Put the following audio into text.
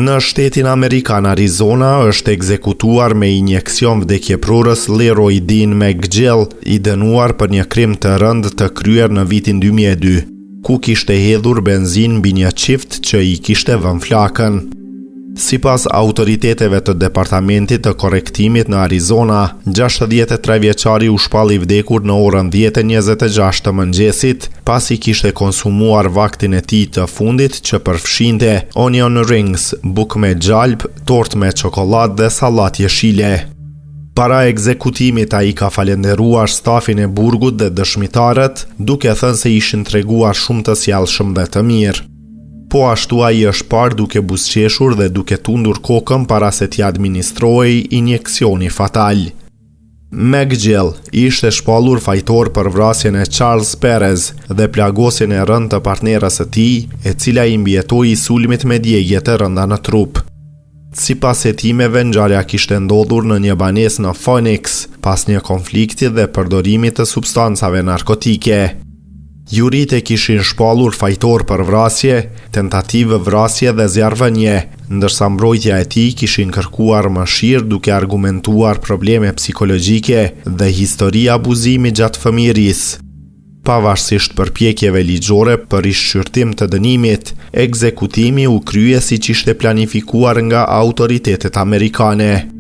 Në shtetin Amerikan Arizona është ekzekutuar me injeksion vdekjeprurës Leroy Dean McGill, i dënuar për një krim të rënd të kryer në vitin 2002, ku kishte hedhur benzin mbi një qift që i kishte vënë flakën. Sipas autoriteteve të departamentit të korrektimit në Arizona, 63 vjeçari u shpall i vdekur në orën 10:26 të mëngjesit, pasi kishte konsumuar vaktin e tij të fundit që përfshinte onion rings, buk me gjalp, tortë me çokoladë dhe sallatë jeshile. Para ekzekutimit ai ka falenderuar stafin e burgut dhe dëshmitarët, duke thënë se ishin treguar shumë të sjellshëm dhe të mirë. Po ashtu ai është parë duke buzëqeshur dhe duke tundur kokën para se t'i administrohej injeksioni fatal. McGill ishte shpallur fajtor për vrasjen e Charles Perez dhe plagosjen e rënd të partnerës së tij, e cila i mbijetoi sulmit me djegje të rënda në trup. Sipas hetimeve, ngjarja kishte ndodhur në një banesë në Phoenix, pas një konflikti dhe përdorimit të substancave narkotike. Jurit e kishin shpallur fajtor për vrasje, tentativë vrasje dhe zjarrvënie, ndërsa mbrojtja e tij kishin kërkuar mëshirë duke argumentuar probleme psikologjike dhe histori abuzimi gjatë fëmijërisë. Pavarësisht përpjekjeve ligjore për rishqyrtim të dënimit, ekzekutimi u krye siç ishte planifikuar nga autoritetet amerikane.